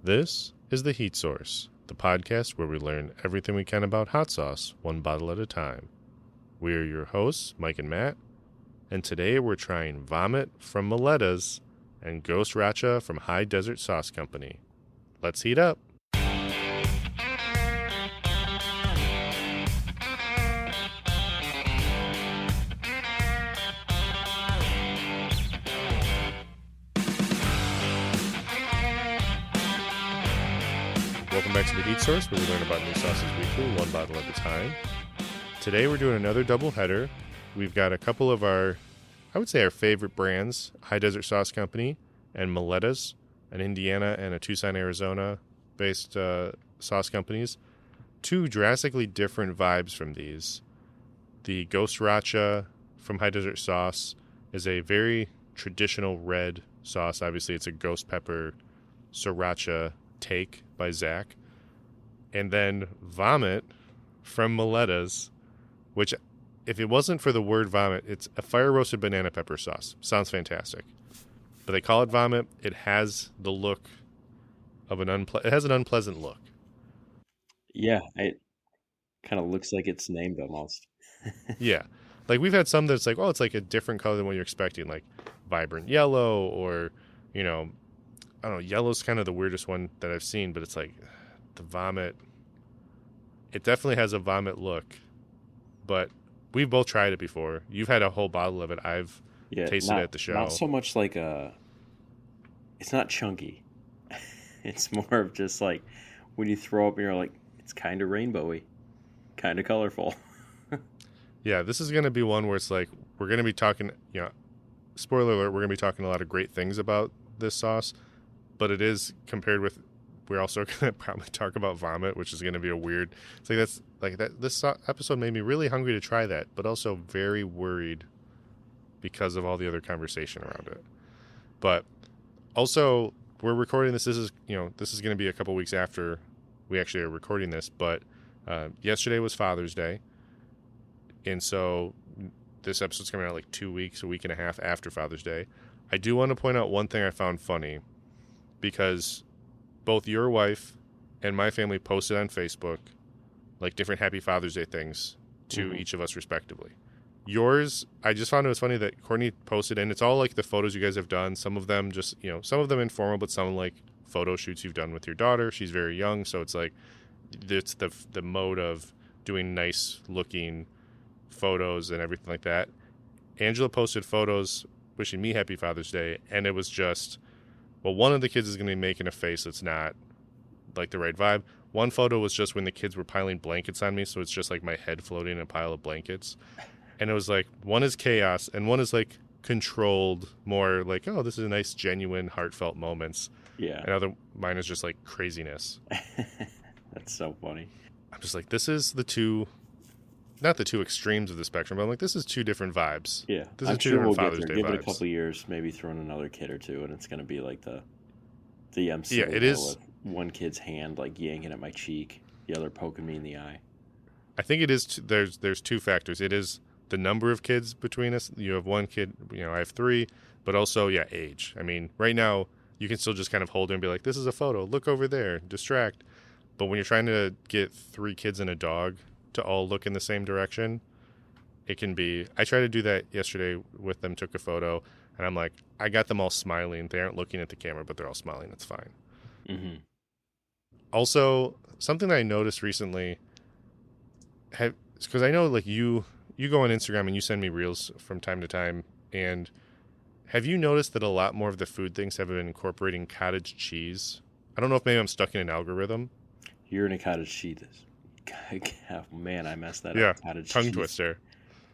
This is The Heat Source, the podcast where we learn everything we can about hot sauce, one bottle at a time. We are your hosts, Mike and Matt, and today we're trying Vomit from Maletta's and Ghost Racha from High Desert Sauce Company. Let's heat up. Welcome back to The Heat Source, where we learn about new sauces weekly, one bottle at a time. Today we're doing another double header. We've got a couple of our favorite brands, High Desert Sauce Company and Maletta's, an Indiana and a Tucson, Arizona-based sauce companies. Two drastically different vibes from these. The Ghost Racha from High Desert Sauce is a very traditional red sauce. Obviously, it's a ghost pepper sriracha take by Zach. And then Vomit from Maletta's, which, if it wasn't for the word vomit, it's a fire-roasted banana pepper sauce. Sounds fantastic. But they call it Vomit. It has the look of it has an unpleasant look. Yeah, it kind of looks like it's named almost. Yeah. Like, we've had some that's like, oh, it's like a different color than what you're expecting, like vibrant yellow or, I don't know, yellow's kind of the weirdest one that I've seen, but it's like the Vomit. It definitely has a Vomit look, but we've both tried it before. You've had a whole bottle of it. I've tasted it at the show. Not so much like it's not chunky. It's more of just like when you throw up and you're like, it's kind of rainbowy, kind of colorful. Yeah, this is going to be one where it's like, we're going to be talking, spoiler alert, we're going to be talking a lot of great things about this sauce, but it is compared with, we're also going to probably talk about Vomit, which is going to be a weird, it's like that's like that. This episode made me really hungry to try that, but also very worried because of all the other conversation around it. But also, we're recording this. This is going to be a couple weeks after we actually are recording this, but yesterday was Father's Day. And so this episode's coming out like 2 weeks, a week and a half after Father's Day. I do want to point out one thing I found funny, because both your wife and my family posted on Facebook like different Happy Father's Day things to each of us respectively. Yours, I just found it was funny that Courtney posted, and it's all like the photos you guys have done. Some of them just, some of them informal, but some like photo shoots you've done with your daughter. She's very young, so it's like it's the mode of doing nice looking photos and everything like that. Angela posted photos wishing me Happy Father's Day, and it was just, well, one of the kids is going to be making a face that's not like the right vibe. One photo was just when the kids were piling blankets on me, so it's just like my head floating in a pile of blankets. And it was like, one is chaos, and one is like controlled, more like, oh, this is a nice, genuine, heartfelt moments. Yeah. And mine is just like craziness. That's so funny. I'm just like, this is not the two extremes of the spectrum, but I'm like, this is two different vibes. Yeah. This is two different Father's Day vibes. Give it a couple years, maybe throw in another kid or two, and it's going to be like the MC. Yeah, it is. With one kid's hand like yanking at my cheek, the other poking me in the eye. I think it is. There's two factors. It is the number of kids between us. You have one kid. I have three, but also age. I mean, right now you can still just kind of hold it and be like, this is a photo. Look over there. Distract. But when you're trying to get three kids and a dog to all look in the same direction, it can be. I tried to do that yesterday with them. Took a photo, and I'm like, I got them all smiling. They aren't looking at the camera, but they're all smiling. It's fine. Mm-hmm. Also, something I noticed recently, because I know like you go on Instagram and you send me reels from time to time, and have you noticed that a lot more of the food things have been incorporating cottage cheese? I don't know if maybe I'm stuck in an algorithm. You're in a cottage cheese. Oh, man, I messed that up. Cottage tongue cheese. Twister.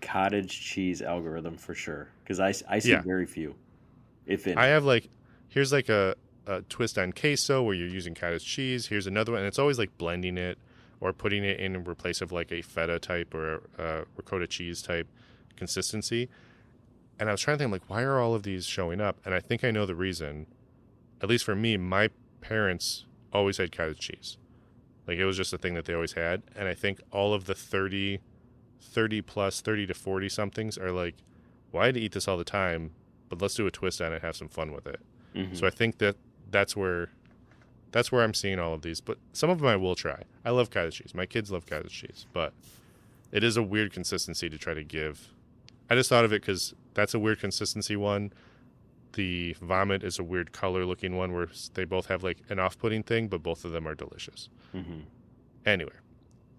Cottage cheese algorithm for sure, because I see very few, if any. I have like, here's like a twist on queso where you're using cottage cheese. Here's another one, and it's always like blending it or putting it in place of like a feta type or a ricotta cheese type consistency. And I was trying to think, like, why are all of these showing up? And I think I know the reason. At least for me, my parents always had cottage cheese. Like, it was just a thing that they always had. And I think all of the 30 plus, 30 to 40 somethings are like, well, I had to eat this all the time, but let's do a twist on it and have some fun with it. Mm-hmm. So I think that's where That's where I'm seeing all of these. But some of them I will try. I love cottage cheese. My kids love cottage cheese. But it is a weird consistency to try to give. I just thought of it because that's a weird consistency one. The vomit is a weird color looking one where they both have like an off-putting thing, but both of them are delicious. Mm-hmm. Anyway,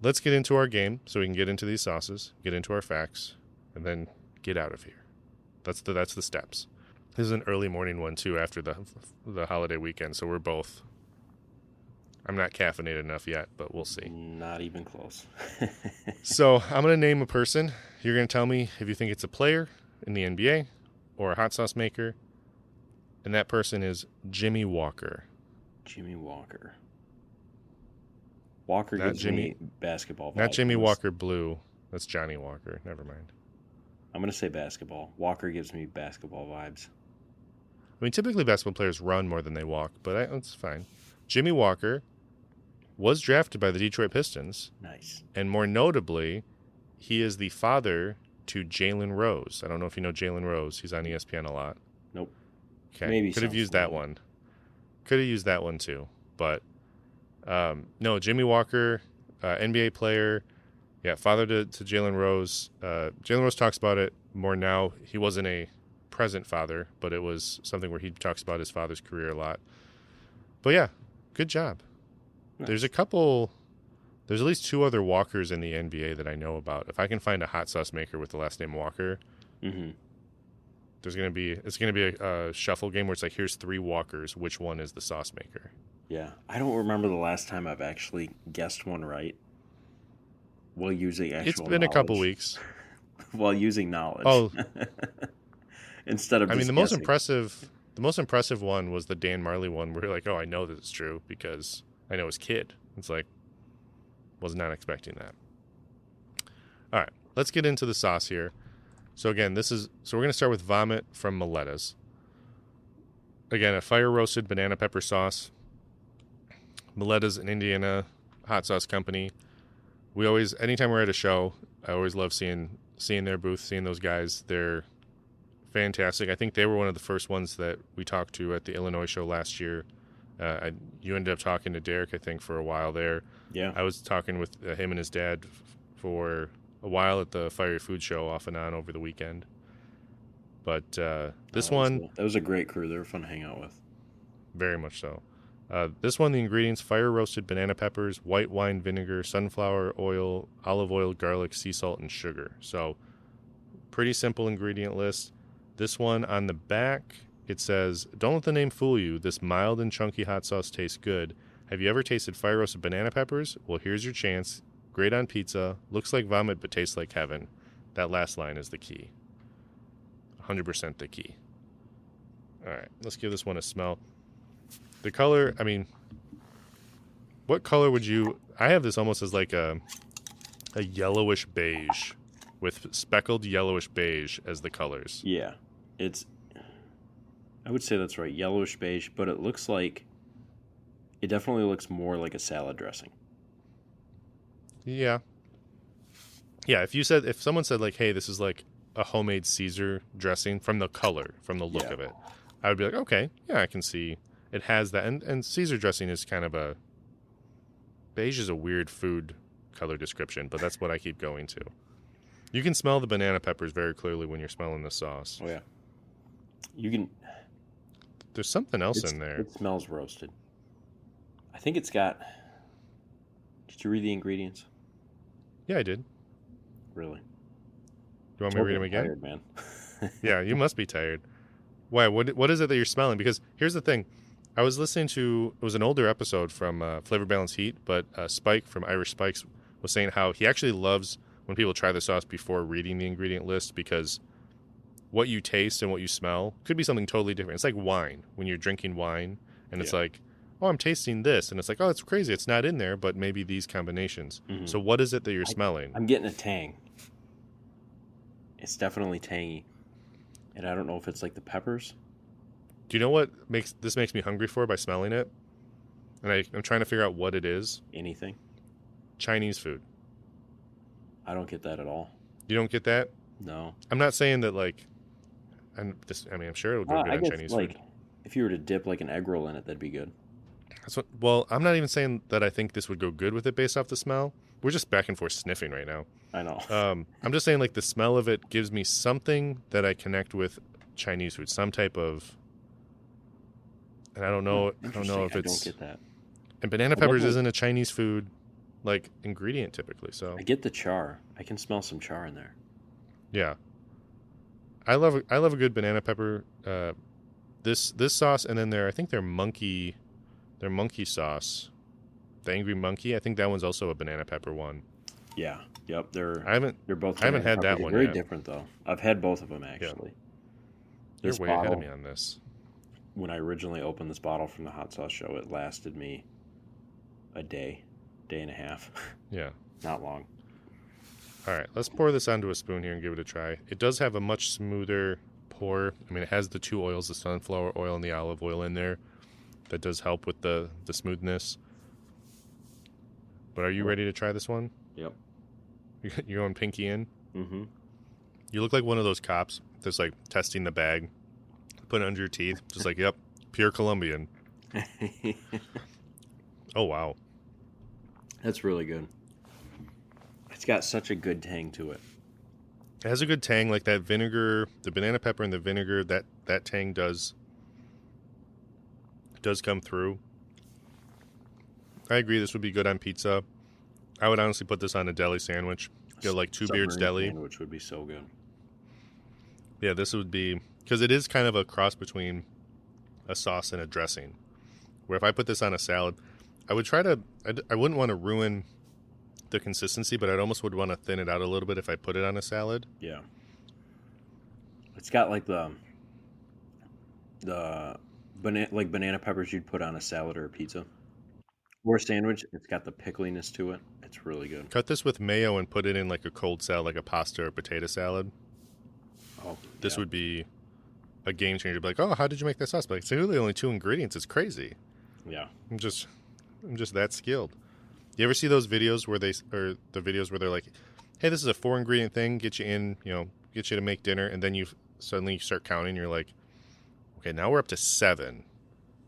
let's get into our game so we can get into these sauces, get into our facts, and then get out of here. That's the steps. This is an early morning one too after the holiday weekend, so we're both. I'm not caffeinated enough yet, but we'll see. Not even close. So I'm going to name a person. You're going to tell me if you think it's a player in the NBA or a hot sauce maker. And that person is Jimmy Walker. Jimmy Walker. Walker Not gives me basketball vibes. Not Jimmy Walker Blue. That's Johnny Walker. Never mind. I'm going to say basketball. Walker gives me basketball vibes. I mean, typically basketball players run more than they walk, but that's fine. Jimmy Walker was drafted by the Detroit Pistons. Nice. And more notably, he is the father to Jalen Rose. I don't know if you know Jalen Rose. He's on ESPN a lot. Nope. Okay. Maybe could have used that one. Could have used that one too. But no, Jimmy Walker, NBA player. Yeah, father to Jalen Rose. Jalen Rose talks about it more now. He wasn't a present father, but it was something where he talks about his father's career a lot. But yeah, good job. Nice. There's at least two other Walkers in the NBA that I know about. If I can find a hot sauce maker with the last name Walker, mm-hmm. it's going to be a shuffle game where it's like, here's three Walkers. Which one is the sauce maker? Yeah. I don't remember the last time I've actually guessed one right while using actual It's been knowledge. A couple weeks. While using knowledge. Oh. Instead of I mean, the guessing. most impressive one was the Dan Marley one where you're like, oh, I know this is true because I know his kid. It's like, was not expecting that. All right, let's get into the sauce here. So again, we're going to start with vomit from Maletta's. Again, a fire roasted banana pepper sauce. Maletta's an Indiana hot sauce company. Anytime we're at a show, I always love seeing their booth, seeing those guys. They're fantastic. I think they were one of the first ones that we talked to at the Illinois show last year. You ended up talking to Derek, I think, for a while there. Yeah. I was talking with him and his dad for a while at the Fiery Food Show off and on over the weekend. But that was a great crew. They were fun to hang out with. Very much so. This one, the ingredients: fire roasted banana peppers, white wine vinegar, sunflower oil, olive oil, garlic, sea salt, and sugar. So pretty simple ingredient list. This one on the back, it says, don't let the name fool you. This mild and chunky hot sauce tastes good. Have you ever tasted fire roasted banana peppers? Well, here's your chance. Great on pizza. Looks like vomit, but tastes like heaven. That last line is the key. 100% the key. All right, let's give this one a smell. The color, I mean, what color would you... I have this almost as like a yellowish beige with speckled yellowish beige as the colors. Yeah, I would say that's right, yellowish beige, but it looks like... It definitely looks more like a salad dressing. Yeah. Yeah, if someone said like, hey, this is like a homemade Caesar dressing from the color, from the look of it, I would be like, okay, yeah, I can see it has that. And Caesar dressing is kind of beige is a weird food color description, but that's what I keep going to. You can smell the banana peppers very clearly when you're smelling the sauce. Oh, yeah. You can... There's something else in there. It smells roasted. I think it's got... Did you read the ingredients? Yeah, I did. Really? You want me to read them again? Tired, man. Yeah, you must be tired. Why? What is it that you're smelling? Because here's the thing. I was listening to... It was an older episode from Flavor Balance Heat, but Spike from Irish Spikes was saying how he actually loves when people try the sauce before reading the ingredient list because what you taste and what you smell could be something totally different. It's like wine. When you're drinking wine and it's like, oh, I'm tasting this. And it's like, oh, it's crazy. It's not in there, but maybe these combinations. Mm-hmm. So what is it that you're smelling? I'm getting a tang. It's definitely tangy. And I don't know if it's like the peppers. Do you know what makes me hungry for by smelling it? And I'm trying to figure out what it is. Anything? Chinese food. I don't get that at all. You don't get that? No. I'm not saying that I'm sure it would go good on Chinese food. If you were to dip like an egg roll in it, that'd be good. Well, I'm not even saying that I think this would go good with it based off the smell. We're just back and forth sniffing right now. I know. I'm just saying, like, the smell of it gives me something that I connect with Chinese food, some type of, and I don't know if I it's, don't get that. and banana peppers isn't a Chinese food, like, ingredient typically. So I get the char. I can smell some char in there. yeah, I love a good banana pepper. This sauce, and then I think their monkey sauce, the angry monkey. I think that one's also a banana pepper one. Yeah. Yep. They're both. I haven't had that They're one very yet. different though. I've had both of them actually. Yeah. This You're way ahead of bottle, me on this. when I originally opened this bottle from the hot sauce show, it lasted me a day and a half. Yeah. Not long. All right, let's pour this onto a spoon here and give it a try. It does have a much smoother pour. I mean, it has the two oils, the sunflower oil and the olive oil in there. That does help with the smoothness. But are you ready to try this one? Yep. You're going pinky in? Mm-hmm. You look like one of those cops that's like testing the bag, put it under your teeth, just like, yep, pure Colombian. Oh, wow. That's really good. It's got such a good tang to it. It has a good tang, like that vinegar, the banana pepper and the vinegar, that tang does come through. I agree this would be good on pizza. I would honestly put this on a deli sandwich. Get like Two Beards Deli. Sandwich would be so good. Yeah, this would be, because it is kind of a cross between a sauce and a dressing. Where if I put this on a salad, I would I wouldn't want to ruin the consistency, but I'd almost would want to thin it out a little bit if I put it on a salad. Yeah. It's got like the banana peppers you'd put on a salad or a pizza. Or a sandwich. It's got the pickliness to it. It's really good. Cut this with mayo and put it in like a cold salad, like a pasta or potato salad. Oh, this would be a game changer. Be like, oh, how did you make that sauce? But like, it's really only 2 ingredients. It's crazy. Yeah. I'm just that skilled. You ever see those videos where they're like, hey, this is a 4-ingredient thing, get you to make dinner, and then you suddenly start counting. You're like, okay, now we're up to 7.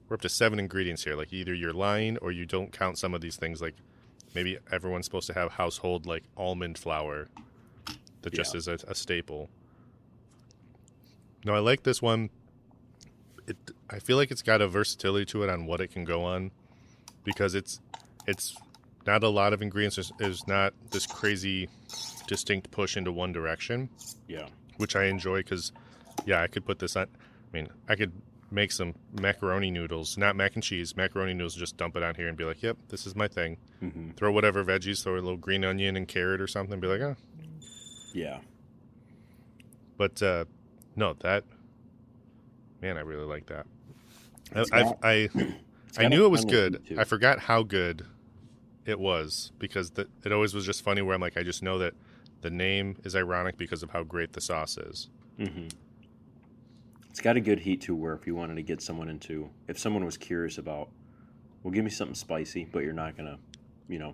We're up to 7 ingredients here. Like either you're lying or you don't count some of these things. Like maybe everyone's supposed to have household like almond flour that just is a staple. No, I like this one. I feel like it's got a versatility to it on what it can go on, because it's not a lot of ingredients. There's not this crazy distinct push into one direction. Yeah. Which I enjoy because, I could put this on. I mean, I could make some macaroni noodles, not mac and cheese, macaroni noodles, just dump it on here and be like, yep, this is my thing. Mm-hmm. Throw whatever veggies, throw a little green onion and carrot or something, be like, oh. Yeah. But, no, man, I really like that. I knew it was good. I forgot how good it was, because it always was just funny where I'm like, I just know that the name is ironic because of how great the sauce is. Mm-hmm. It's got a good heat too, where if you wanted to get someone if someone was curious about, well, give me something spicy, but you're not gonna,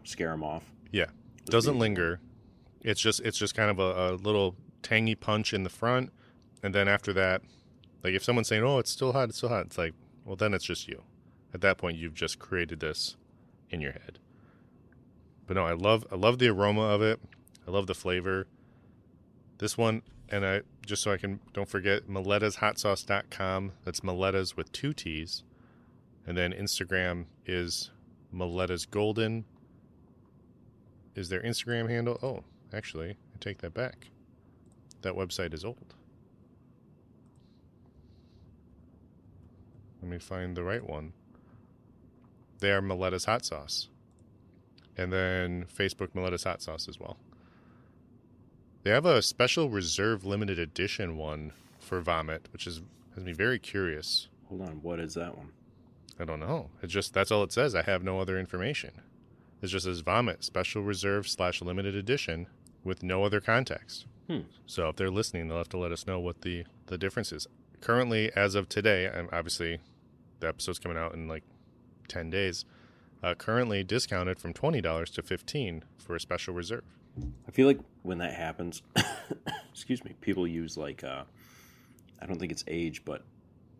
scare them off. Yeah, doesn't linger. It's just kind of a little tangy punch in the front, and then after that, like if someone's saying, "Oh, it's still hot," it's like, well, then it's just you. At that point, you've just created this in your head. But no, I love the aroma of it. I love the flavor. This one, and I just so I don't forget, MalettasHotSauce.com. That's Malettas with 2 T's. And then Instagram is Malettas Golden. Is their Instagram handle? Oh, actually, I take that back. That website is old. Let me find the right one. They are Maletta's Hot Sauce. And then Facebook Maletta's Hot Sauce as well. They have a special reserve limited edition one for Vomit, which has me very curious. Hold on, what is that one? I don't know. That's all it says. I have no other information. It just says Vomit, special reserve / limited edition with no other context. So if they're listening, they'll have to let us know what the difference is. Currently, as of today, and obviously the episode's coming out in like 10 days, currently discounted from $20 to $15 for a special reserve. I feel like when that happens, excuse me, people use like, I don't think it's age, but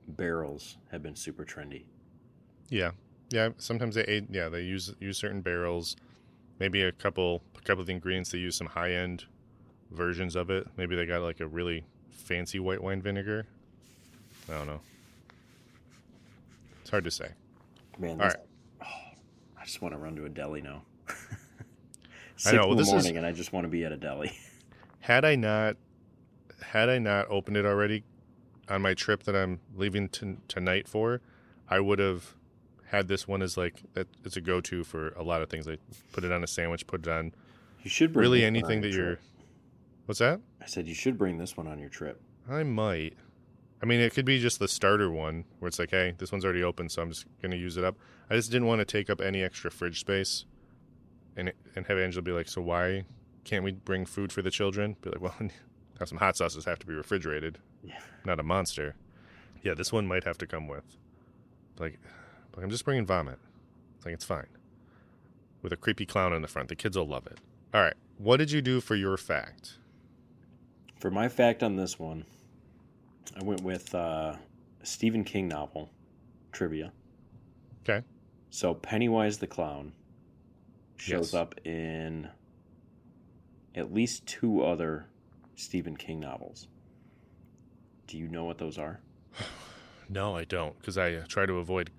barrels have been super trendy. Yeah. Yeah, sometimes they use certain barrels. Maybe a couple of the ingredients they use some high end versions of it. Maybe they got like a really fancy white wine vinegar. I don't know. It's hard to say. Man, All this. right. Oh, I just want to run to a deli now. I 6 know. in Well, the this is morning, and I just want to be at a deli. had I not opened it already on my trip that I'm leaving tonight for, I would have had this one as like that. It's a go-to for a lot of things. Like put it on a sandwich, put it on You should bring really this one on anything your that you're. trip. What's that? I said you should bring this one on your trip. I might. I mean, it could be just the starter one where it's like, hey, this one's already open, so I'm just going to use it up. I just didn't want to take up any extra fridge space and have Angela be like, so why can't we bring food for the children? Be like, well, now some hot sauces have to be refrigerated, Yeah. not a monster. Yeah, this one might have to come with. Like I'm just bringing vomit. It's like, it's fine. With a creepy clown in the front. The kids will love it. All right. What did you do for your fact? For my fact on this one, I went with a Stephen King novel trivia. Okay. So Pennywise the Clown shows Yes. up in at least 2 other Stephen King novels. Do you know what those are? No, I don't, because I try to avoid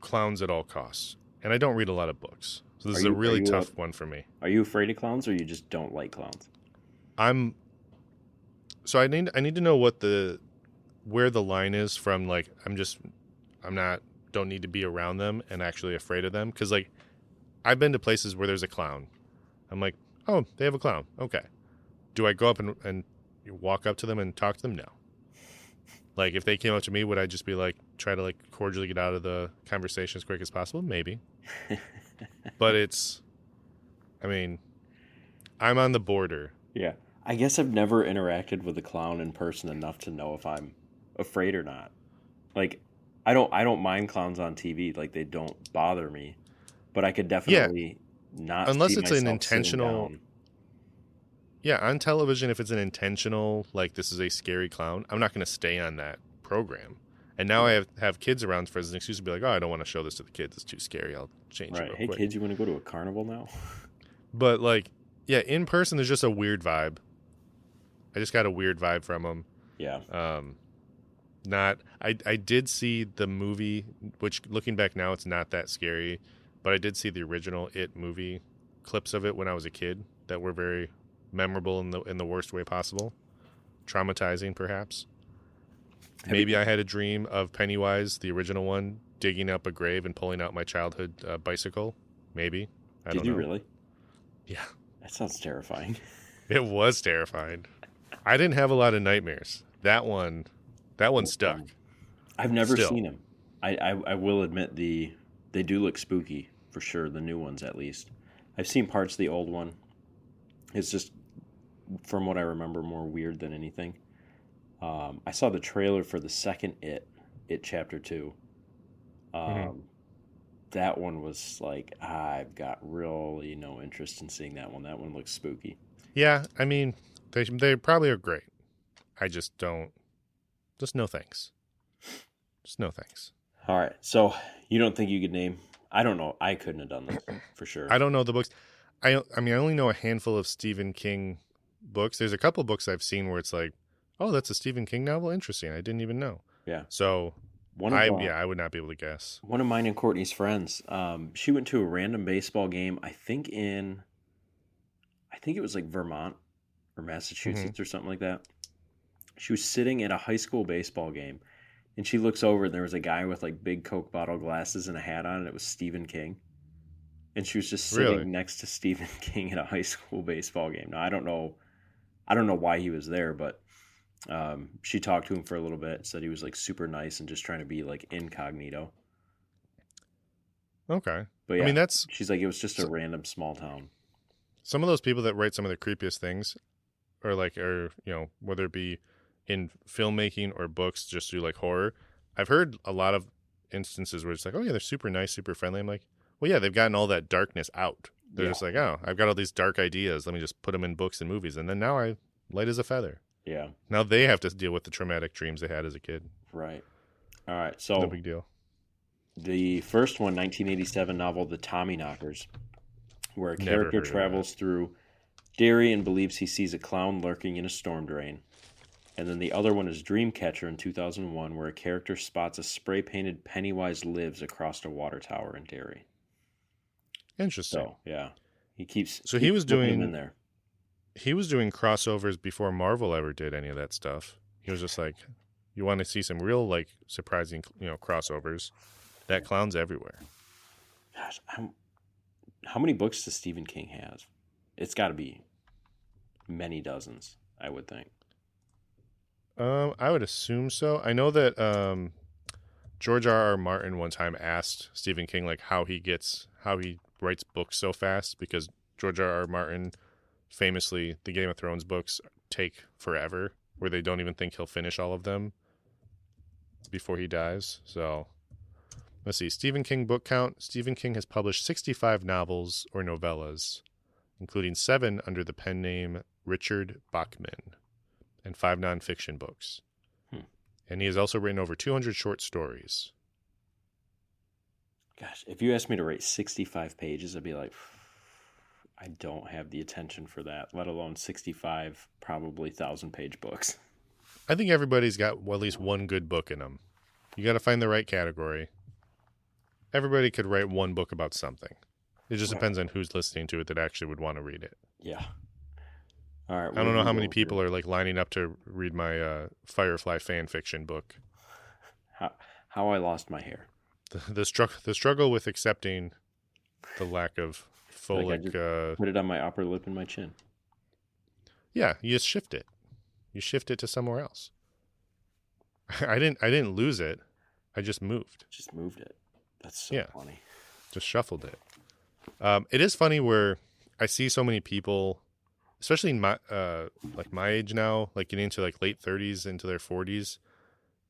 clowns at all costs, and I don't read a lot of books, so this is a really tough one for me. Are you afraid of clowns, or you just don't like clowns? So I need to know where the line is from. Like don't need to be around them and actually afraid of them, because like I've been to places where there's a clown. I'm like, oh, they have a clown. Okay. Do I go up and walk up to them and talk to them? No. Like, if they came up to me, would I just be like, try to like cordially get out of the conversation as quick as possible? Maybe. But I mean, I'm on the border. Yeah. I guess I've never interacted with a clown in person enough to know if I'm afraid or not. Like, I don't mind clowns on TV. Like, they don't bother me. But I could definitely not unless see it's myself an intentional. sitting down. Yeah, on television, if it's an intentional, like, this is a scary clown, I'm not going to stay on that program. And now I have kids around for as an excuse to be like, oh, I don't want to show this to the kids. It's too scary. I'll change it Right. real Hey, quick. kids, you want to go to a carnival now? But, like, yeah, in person, there's just a weird vibe. I just got a weird vibe from them. Yeah. I did see the movie, which looking back now, it's not that scary, but I did see the original It movie clips of it when I was a kid that were very memorable in the worst way possible, traumatizing perhaps. Maybe I had a dream of Pennywise, the original one, digging up a grave and pulling out my childhood bicycle. Maybe. I don't know. Did you really? Yeah, That sounds terrifying. it was terrifying. I didn't have a lot of nightmares. That one stuck. I've never Still. seen them. I will admit they do look spooky for sure. The new ones, at least. I've seen parts of the old one. It's just, from what I remember, more weird than anything. I saw the trailer for the second It Chapter 2. That one was like, I've got really no interest in seeing that one. That one looks spooky. Yeah, I mean, they probably are great. I just don't. Just no thanks. Just no thanks. All right. So you don't think you could name? I don't know. I couldn't have done this for sure. I don't know the books. I mean, I only know a handful of Stephen King books. There's a couple books I've seen where it's like, oh, that's a Stephen King novel? Interesting. I didn't even know. Yeah. So, I would not be able to guess. One of mine and Courtney's friends, she went to a random baseball game, I think it was like Vermont or Massachusetts or something like that. She was sitting at a high school baseball game, and she looks over, and there was a guy with like big Coke bottle glasses and a hat on, and it was Stephen King. And she was just sitting next to Stephen King at a high school baseball game. Now, I don't know why he was there, but she talked to him for a little bit, said he was like super nice and just trying to be like incognito. Okay. But yeah, I mean, she's like, it was just a random small town. Some of those people that write some of the creepiest things are whether it be in filmmaking or books, just do like horror. I've heard a lot of instances where it's like, oh yeah, they're super nice, super friendly. I'm like, well, yeah, they've gotten all that darkness out. They're just like, oh, I've got all these dark ideas. Let me just put them in books and movies. And then now I'm light as a feather. Yeah. Now they have to deal with the traumatic dreams they had as a kid. Right. All right. So no big deal. The first one, 1987 novel, The Tommyknockers, where a Never character heard of that. travels through Derry and believes he sees a clown lurking in a storm drain. And then the other one is Dreamcatcher in 2001, where a character spots a spray-painted Pennywise lives across a water tower in Derry. Interesting. So, yeah. He So keeps he was putting them in there. doing crossovers before Marvel ever did any of that stuff. He was just like, you want to see some real like surprising, crossovers. That clown's everywhere. Gosh, how many books does Stephen King have? It's got to be many dozens, I would think. I would assume so. I know that George R.R. Martin one time asked Stephen King like how he writes books so fast, because George R.R. Martin famously, the Game of Thrones books take forever, where they don't even think he'll finish all of them before he dies. So let's see. Stephen King book count. Stephen King has published 65 novels or novellas, including 7 under the pen name Richard Bachman, and 5 nonfiction books. And he has also written over 200 short stories. Gosh, if you asked me to write 65 pages, I'd be like, I don't have the attention for that, let alone 65 probably 1,000-page books. I think everybody's got at least one good book in them. You got to find the right category. Everybody could write one book about something. It just depends on who's listening to it that actually would want to read it. Yeah. All right. I don't know how many people are like lining up to read my Firefly fan fiction book. How I Lost My Hair. The struggle with accepting the lack of folic. Put it on my upper lip and my chin. Yeah, you just shift it. You shift it to somewhere else. I didn't lose it. I just moved. Just moved it. That's so funny. Just shuffled it. It is funny where I see so many people, especially in my my age now, like getting into like late 30s into their 40s,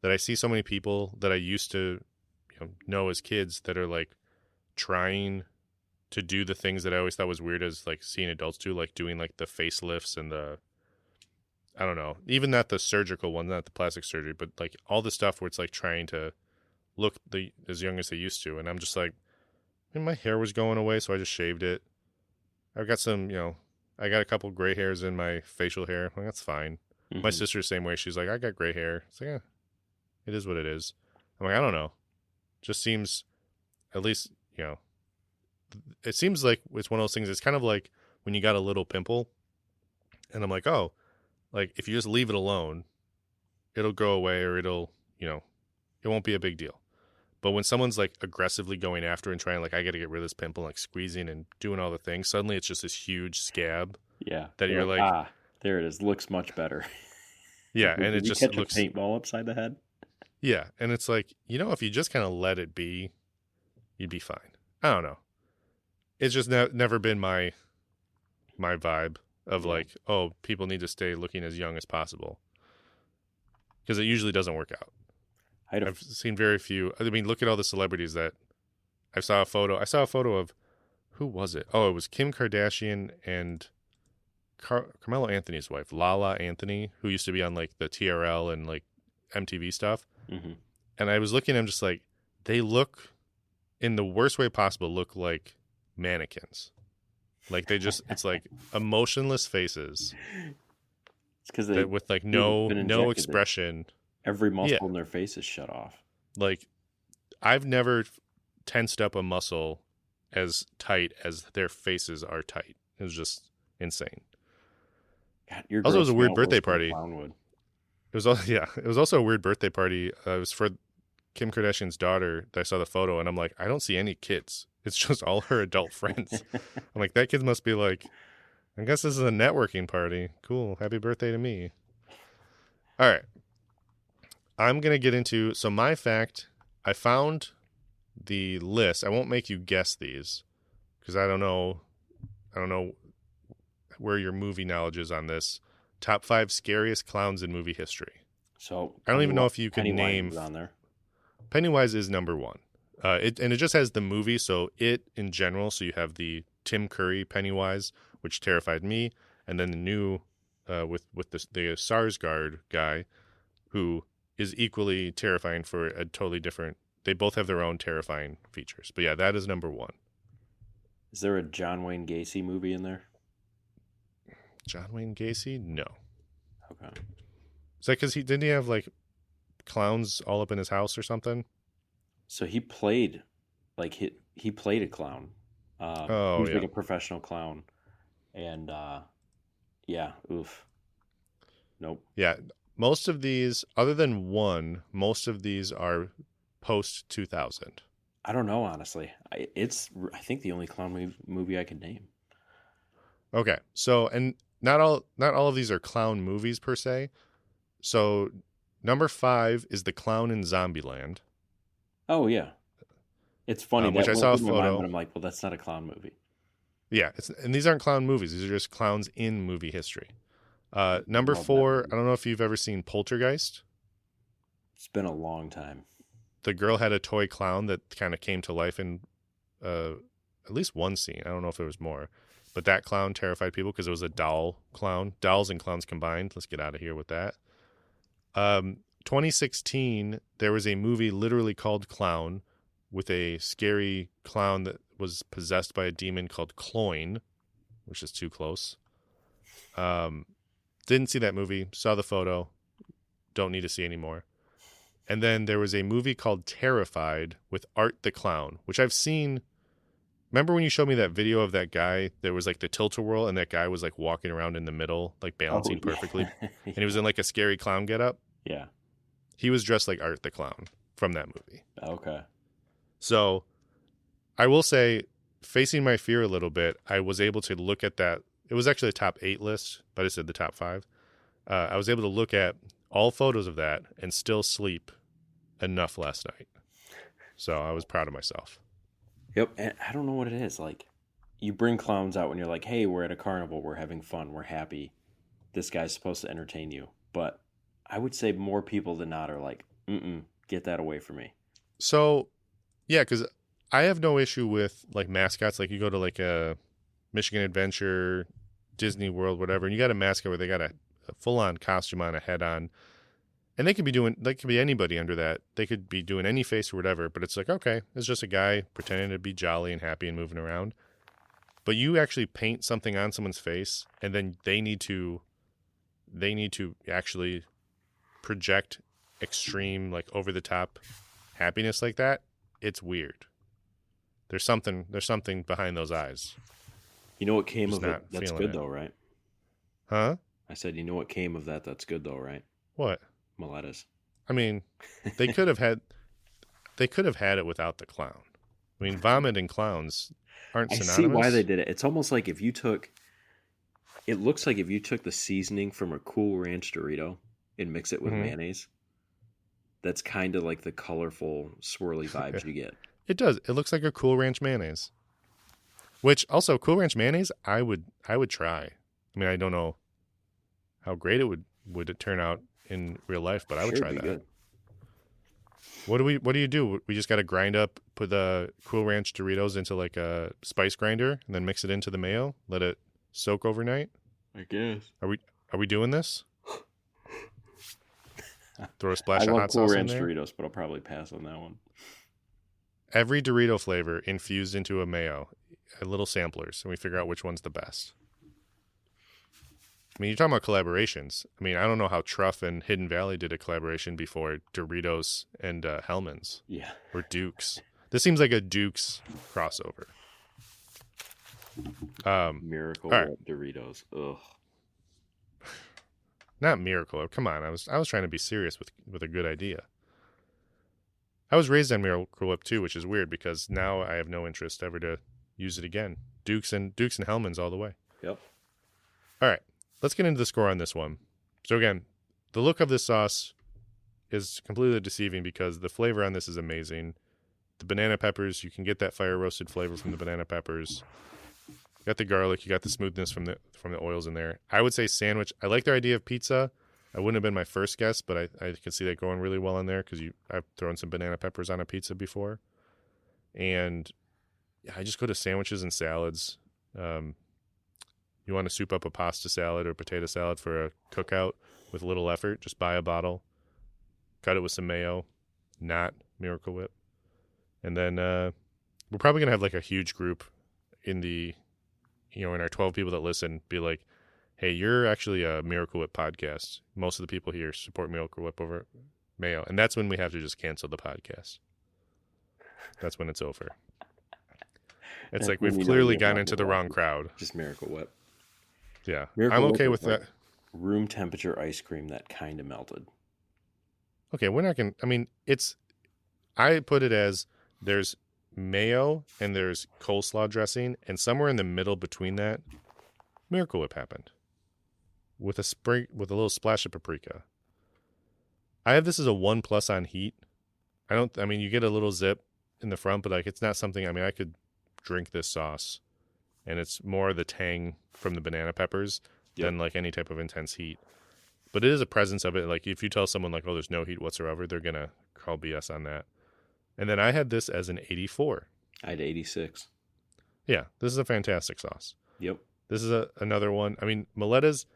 that I see so many people that I used to know as kids that are like trying to do the things that I always thought was weird as like seeing adults do, like doing like the facelifts and I don't know, even not the surgical one, not the plastic surgery, but like all the stuff where it's like trying to look as young as they used to. And I'm just like, my hair was going away, so I just shaved it. I've got some, I got a couple gray hairs in my facial hair. Well, that's fine. Mm-hmm. My sister's the same way. She's like, I got gray hair. It's like, it is what it is. I'm like, I don't know. Just seems, at least, it seems like it's one of those things. It's kind of like when you got a little pimple, and I'm like, oh, like if you just leave it alone, it'll go away, or it'll, it won't be a big deal. But when someone's like aggressively going after and trying, like, I got to get rid of this pimple, like squeezing and doing all the things, suddenly it's just this huge scab. Yeah. That you're like, there it is. Looks much better. Yeah. And it just looks. A paintball upside the head. Yeah. And it's like, if you just kind of let it be, you'd be fine. I don't know. It's just never been my vibe of like, oh, people need to stay looking as young as possible. Because it usually doesn't work out. I've seen very few. I mean, look at all the celebrities that I saw a photo. I saw a photo of, who was it? Oh, it was Kim Kardashian and Carmelo Anthony's wife, Lala Anthony, who used to be on like the TRL and like MTV stuff. Mm-hmm. And I was looking at them just like, they look, in the worst way possible, look like mannequins. Like they just, it's like emotionless faces. It's because with like no expression. Every muscle in their face is shut off. Like, I've never tensed up a muscle as tight as their faces are tight. It was just insane. God, it was a weird birthday party. It was also a weird birthday party. It was for Kim Kardashian's daughter that I saw the photo, and I'm like, I don't see any kids. It's just all her adult friends. I'm like, that kid must be like, I guess this is a networking party. Cool. Happy birthday to me. All right. I'm going to get into, so my fact, I found the list. I won't make you guess these because I don't know where your movie knowledge is on this. Top 5 scariest clowns in movie history. So I don't even know if you can name. Pennywise is on there. Pennywise is number 1. It just has the movie, so it in general. So you have the Tim Curry Pennywise, which terrified me, and then the new with the Sarsgaard guy, who is equally terrifying for a totally different they both have their own terrifying features. But yeah, that is number one. Is there a John Wayne Gacy movie in there? John Wayne Gacy? No. Okay. Is that because didn't he have like clowns all up in his house or something? So he played, like he played a clown. He was like a professional clown, and yeah, oof. Nope. Yeah, most of these, other than one, most of these are post 2000. I don't know, honestly. I think the only clown movie I could name. Okay, so and not all of these are clown movies per se. So number 5 is The Clown in Zombieland. Oh yeah, it's funny that which I saw a went through my photo. mind, but I'm like, well, that's not a clown movie. Yeah, and these aren't clown movies. These are just clowns in movie history. Number Love that 4, movie. I don't know if you've ever seen Poltergeist. It's been a long time. The girl had a toy clown that kind of came to life in at least one scene. I don't know if there was more. But that clown terrified people because it was a doll clown. Dolls and clowns combined. Let's get out of here with that. 2016, there was a movie literally called Clown with a scary clown that was possessed by a demon called Cloyne, which is too close. Didn't see that movie. Saw the photo. Don't need to see anymore. And then there was a movie called Terrified with Art the Clown, which I've seen. Remember when you showed me that video of that guy? There was like the tilt-a-whirl, and that guy was like walking around in the middle, like balancing perfectly. Yeah. And he was in like a scary clown getup. Yeah. He was dressed like Art the Clown from that movie. Okay. So I will say, facing my fear a little bit, I was able to look at that. It was actually a top 8 list, but I said the top 5. I was able to look at all photos of that and still sleep enough last night. So I was proud of myself. Yep. And I don't know what it is. Like, you bring clowns out when you're like, hey, we're at a carnival. We're having fun. We're happy. This guy's supposed to entertain you. But I would say more people than not are like, get that away from me. So, yeah, because I have no issue with like mascots. Like you go to like a Michigan Adventure, Disney World, whatever, and you got a mascot where they got a full-on costume on, a head on. And they could be anybody under that. They could be doing any face or whatever, but it's like, okay, it's just a guy pretending to be jolly and happy and moving around. But you actually paint something on someone's face, and then they need to actually project extreme, like over the top happiness like that. It's weird. There's something behind those eyes. You know what came Just of not it? That's feeling good it. though, right? Huh? I said, you know what came of that? That's good though, right? What? Malettas. I mean, they could have had it without the clown. I mean, vomit and clowns aren't I synonymous. see why they did it. It's almost like it looks like if you took the seasoning from a Cool Ranch Dorito and mix it with mayonnaise, that's kind of like the colorful, swirly vibes you get. It does. It looks like a Cool Ranch mayonnaise. Which also, Cool Ranch mayonnaise, I would try. I mean, I don't know how great it would it turn out in real life, but I would try that. Good. What do you do? We just got to grind up, put the Cool Ranch Doritos into like a spice grinder, and then mix it into the mayo. Let it soak overnight. I guess. Are we doing this? Throw a splash of hot Cool sauce Ranch in there. Doritos, but I'll probably pass on that one. Every Dorito flavor infused into a mayo, a little samplers, and we figure out which one's the best. I mean, you're talking about collaborations. I mean, I don't know how Truff and Hidden Valley did a collaboration before Doritos and Hellman's. Yeah. Or Duke's. This seems like a Duke's crossover. Miracle right. Doritos. Ugh. Not Miracle. Come on. I was trying to be serious with a good idea. I was raised on Miracle Whip too, which is weird because now I have no interest ever to use it again. Duke's and Hellman's all the way. Yep. All right. Let's get into the score on this one. So again, the look of this sauce is completely deceiving because the flavor on this is amazing. The banana peppers, you can get that fire roasted flavor from the banana peppers. You got the garlic, you got the smoothness from the oils in there. I would say sandwich. I like their idea of pizza. I wouldn't have been my first guess, but I can see that going really well in there because I've thrown some banana peppers on a pizza before. And yeah, I just go to sandwiches and salads. You want to soup up a pasta salad or potato salad for a cookout with little effort, just buy a bottle, cut it with some mayo, not Miracle Whip. And then we're probably going to have like a huge group in the, in our 12 people that listen, be like, hey, you're actually a Miracle Whip podcast. Most of the people here support Miracle Whip over Mayo. And that's when we have to just cancel the podcast. That's when it's over. It's like we've clearly gone into the wrong crowd. Just Miracle Whip. Yeah. Miracle I'm Whip okay with that. Room temperature ice cream that kind of melted. Okay, we're not going to, I put it as there's mayo and there's coleslaw dressing, and somewhere in the middle between that, Miracle Whip happened. With a little splash of paprika. I have this as a 1+ on heat. You get a little zip in the front, but like it's not something, I could drink this sauce, and it's more the tang from the banana peppers than like any type of intense heat. But it is a presence of it. Like if you tell someone like, oh, there's no heat whatsoever, they're going to call BS on that. And then I had this as an 84. I had 86. Yeah, this is a fantastic sauce. Yep. This is another one. Maletta's,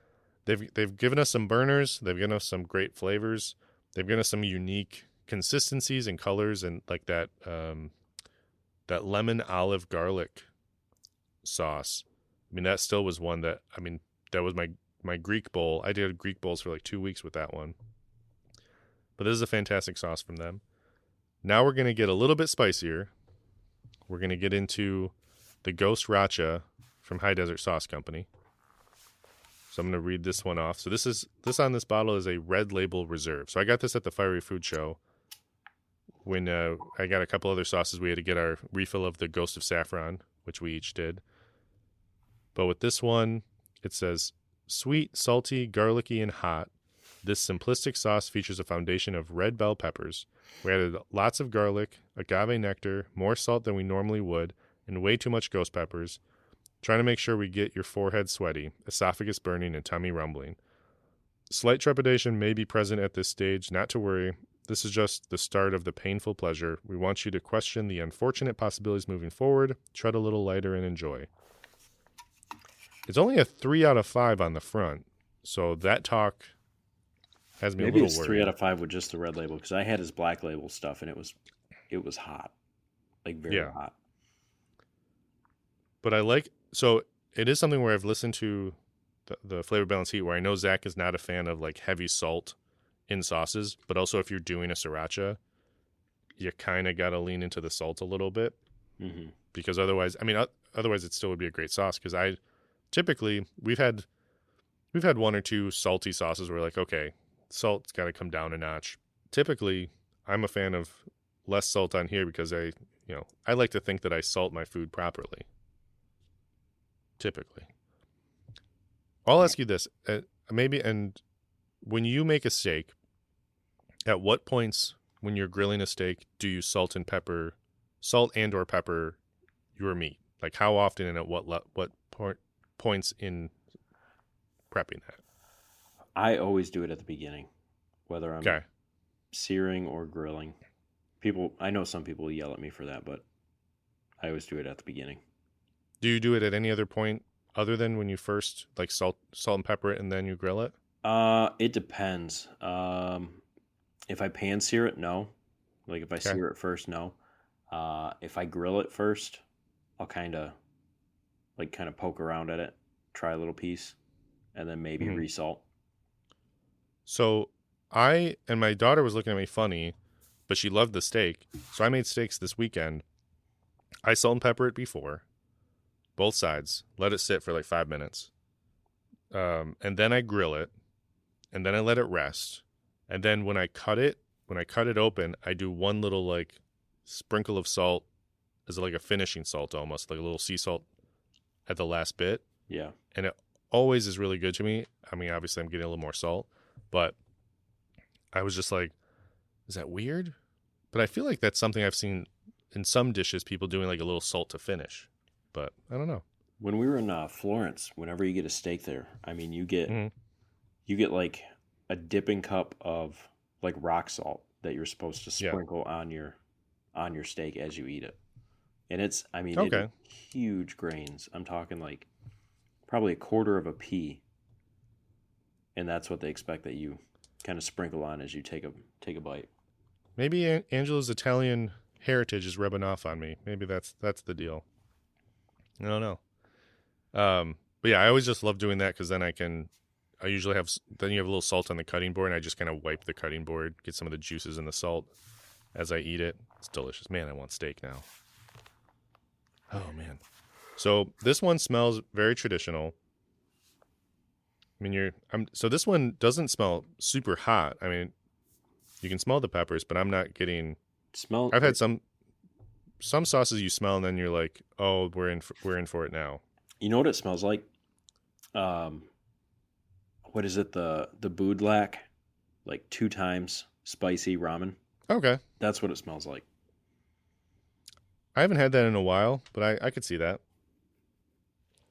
they've given us some burners. They've given us some great flavors. They've given us some unique consistencies and colors, and like that that lemon olive garlic sauce. That still was one that, that was my Greek bowl. I did Greek bowls for like 2 weeks with that one. But this is a fantastic sauce from them. Now we're going to get a little bit spicier. We're going to get into the Ghost Racha from High Desert Sauce Company. So I'm going to read this one off. So this on this bottle is a red label reserve. So I got this at the Fiery Food Show when I got a couple other sauces. We had to get our refill of the Ghost of Saffron, which we each did. But with this one, it says, sweet, salty, garlicky, and hot. This simplistic sauce features a foundation of red bell peppers. We added lots of garlic, agave nectar, more salt than we normally would, and way too much ghost peppers. Trying to make sure we get your forehead sweaty, esophagus burning, and tummy rumbling. Slight trepidation may be present at this stage. Not to worry. This is just the start of the painful pleasure. We want you to question the unfortunate possibilities moving forward. Tread a little lighter and enjoy. It's only a 3 out of 5 on the front, so that talk has me a little worried. Maybe it's 3 out of 5 with just the red label, because I had his black label stuff, and it was hot, like very hot. But so it is something where I've listened to the Flavor Balance Heat, where I know Zach is not a fan of like heavy salt in sauces, but also if you're doing a sriracha, you kind of got to lean into the salt a little bit, because otherwise it still would be a great sauce. Because typically we've had 1 or 2 salty sauces where like, okay, salt's got to come down a notch. Typically, I'm a fan of less salt on here because I like to think that I salt my food properly. Typically. I'll ask you this, and when you make a steak, at what points when you're grilling a steak do you salt and or pepper your meat? Like how often and at what points in prepping that? I always do it at the beginning, whether I'm searing or grilling. I know some people yell at me for that, but I always do it at the beginning. Do you do it at any other point other than when you first like salt and pepper it and then you grill it? It depends. If I pan sear it, no. Like if I sear it first, no. If I grill it first, I'll kind of poke around at it, try a little piece, and then maybe resalt. So and my daughter was looking at me funny, but she loved the steak. So I made steaks this weekend. I salt and pepper it before, both sides, let it sit for like 5 minutes. And then I grill it, and then I let it rest. And then when I cut it open, I do one little like sprinkle of salt as like a finishing salt, almost like a little sea salt at the last bit. Yeah. And it always is really good to me. Obviously I'm getting a little more salt, but I was just like, is that weird? But I feel like that's something I've seen in some dishes, people doing like a little salt to finish. But I don't know. When we were in Florence, whenever you get a steak there, you get like a dipping cup of like rock salt that you're supposed to sprinkle on your steak as you eat it. And it's it's huge grains. I'm talking like probably a quarter of a pea. And that's what they expect that you kind of sprinkle on as you take a bite. Maybe Angela's Italian heritage is rubbing off on me. Maybe that's the deal. I don't know. But yeah, I always just love doing that because then I usually then you have a little salt on the cutting board, and I just kind of wipe the cutting board, get some of the juices in the salt as I eat it. It's delicious. Man, I want steak now. Oh, man. So this one smells very traditional. I mean, so this one doesn't smell super hot. I mean, you can smell the peppers, but I'm not getting... I've had some sauces you smell, and then you're like, oh, we're in for it now. You know what it smells like? What is it? The boudlac, like 2 times spicy ramen. Okay. That's what it smells like. I haven't had that in a while, but I could see that.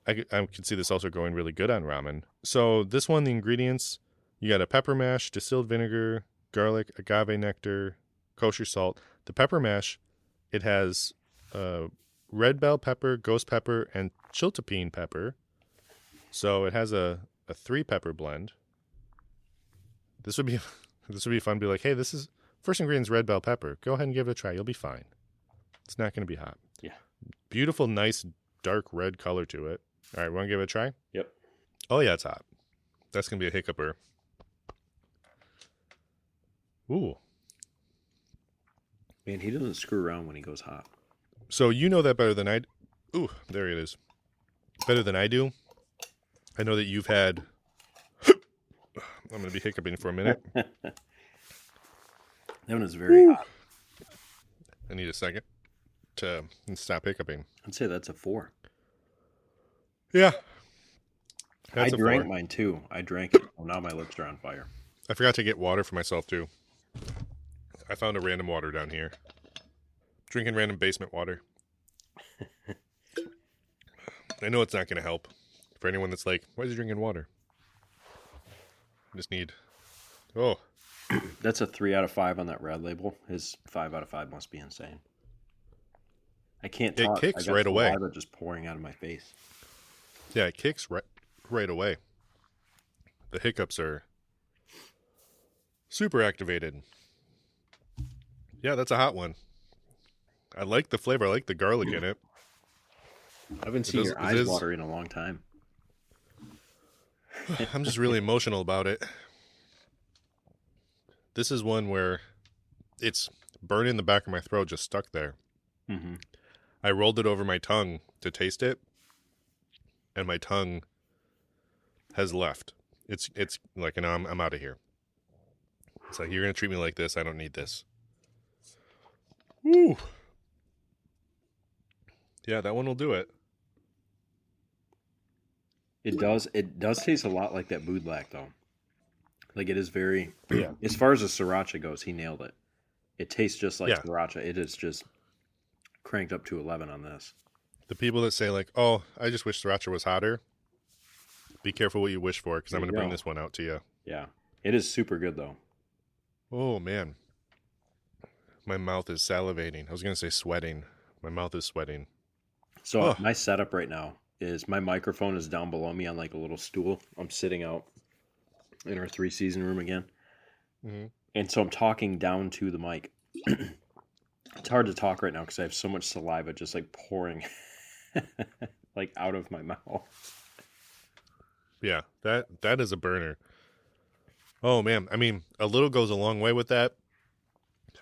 I could see this also going really good on ramen. So this one, the ingredients, you got a pepper mash, distilled vinegar, garlic, agave nectar, kosher salt. The pepper mash, it has red bell pepper, ghost pepper, and chiltepin pepper. So it has a 3-pepper blend. This would be fun to be like, hey, this is first ingredient's red bell pepper. Go ahead and give it a try. You'll be fine. It's not going to be hot. Yeah. Beautiful, nice, dark red color to it. All right, want to give it a try? Yep. Oh, yeah, it's hot. That's going to be a hiccuper. Ooh. Man, he doesn't screw around when he goes hot. So you know that better than I do. Ooh, there it is. Better than I do. I know that you've had... I'm going to be hiccuping for a minute. That one is very hot. I need a second to stop hiccuping. I'd say that's a 4. Yeah. I drank mine too. I drank it. Well, now my lips are on fire. I forgot to get water for myself too. I found a random water down here. Drinking random basement water. I know it's not going to help. For anyone that's like, why is he drinking water? I just need... Oh. That's a 3 out of 5 on that red label. His 5 out of 5 must be insane. I can't talk. It kicks right away. Just pouring out of my face. Yeah, it kicks right away. The hiccups are super activated. Yeah, that's a hot one. I like the flavor. I like the garlic in it. I haven't seen your eyes water in a long time. I'm just really emotional about it. This is one where it's burning the back of my throat, just stuck there. Mm-hmm. I rolled it over my tongue to taste it, and my tongue has left. It's like, you know, I'm out of here. It's like, you're going to treat me like this. I don't need this. Woo. Yeah, that one will do it. It does taste a lot like that boudlac, though. Like, it is very... Yeah. As far as the sriracha goes, he nailed it. It tastes just like Yeah. sriracha. It is just cranked up to 11 on this. The people that say, like, oh, I just wish sriracha was hotter, be careful what you wish for, because I'm going to bring this one out to you. Yeah. It is super good, though. Oh, man. My mouth is salivating. I was going to say sweating. My mouth is sweating. So my setup right now is my microphone is down below me on like a little stool. I'm sitting out in our 3-season room again. Mm-hmm. And so I'm talking down to the mic. It's hard to talk right now because I have so much saliva just like pouring like out of my mouth. Yeah, that is a burner. Oh, man. I mean, a little goes a long way with that.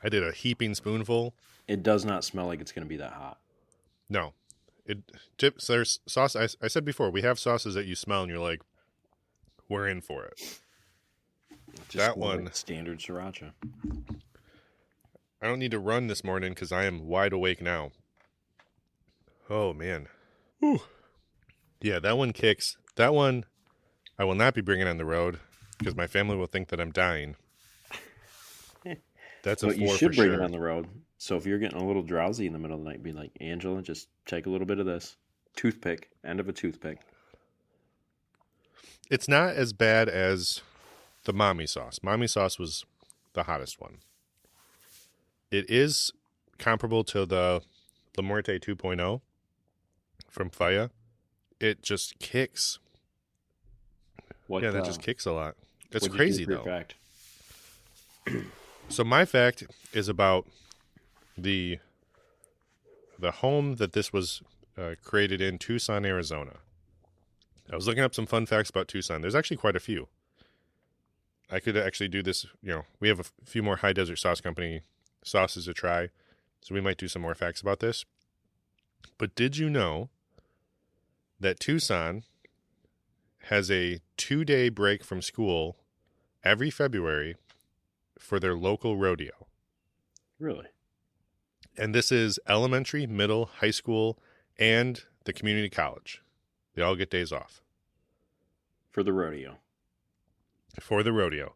I did a heaping spoonful. It does not smell like it's going to be that hot. No. There's sauce. I said before, we have sauces that you smell and you're like, we're in for it. Just that one. Like standard sriracha. I don't need to run this morning because I am wide awake now. Oh, man. Whew. Yeah, that one kicks. That one I will not be bringing on the road because my family will think that I'm dying. That's a 4 for sure. You should bring it on the road. So if you're getting a little drowsy in the middle of the night, be like, Angela, just take a little bit of this. Toothpick. End of a toothpick. It's not as bad as the mommy sauce. Mommy sauce was the hottest one. It is comparable to the La Muerte 2.0 from Faya. It just kicks. That just kicks a lot. It's crazy, though. Fact? So my fact is about the the home that this was created in, Tucson, Arizona. I was looking up some fun facts about Tucson. There's actually quite a few. I could actually do this. We have a few more High Desert Sauce Company sauces to try, so we might do some more facts about this. But did you know that Tucson has a 2-day break from school every February for their local rodeo? Really? And this is elementary, middle, high school, and the community college. They all get days off. For the rodeo. For the rodeo.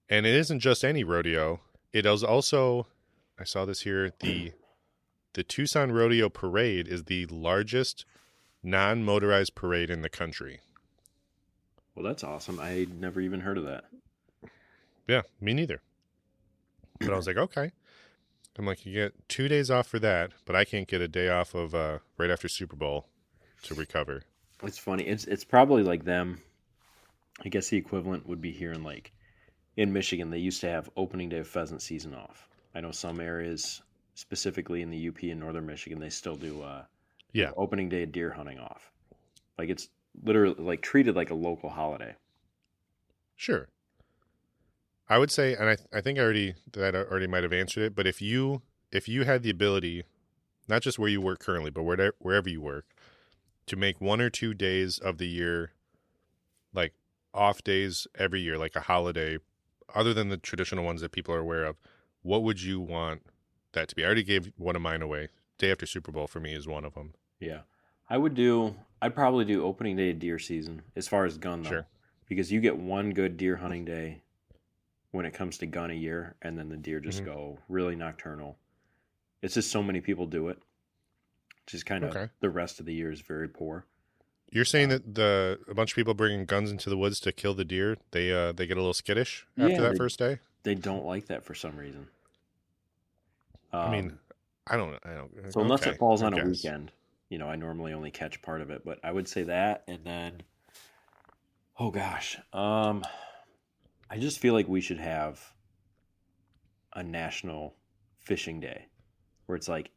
And it isn't just any rodeo. It is also, I saw this here, the Tucson Rodeo Parade is the largest non-motorized parade in the country. Well, that's awesome. I never even heard of that. Yeah, me neither. But I was like, okay. I'm like, you get 2 days off for that, but I can't get a day off of right after Super Bowl to recover. It's funny. It's probably like them. I guess the equivalent would be here in Michigan. They used to have opening day of pheasant season off. I know some areas, specifically in the UP in northern Michigan, they still do opening day of deer hunting off. Like it's literally like treated like a local holiday. Sure. I would say, and I think I already might have answered it, but if you had the ability, not just where you work currently, but wherever you work, to make 1 or 2 days of the year, like off days every year, like a holiday, other than the traditional ones that people are aware of, what would you want that to be? I already gave one of mine away. Day after Super Bowl for me is one of them. Yeah. I'd probably do opening day of deer season as far as gun though. Sure. Because you get one good deer hunting day when it comes to gun a year, and then the deer just go really nocturnal. It's just so many people do it. Just kind of the rest of the year is very poor. You're saying that a bunch of people bringing guns into the woods to kill the deer, they get a little skittish after that first day? They don't like that for some reason. I mean, I don't. So unless it falls on a weekend, I normally only catch part of it. But I would say that, and then, oh gosh, I just feel like we should have a national fishing day, where it's like,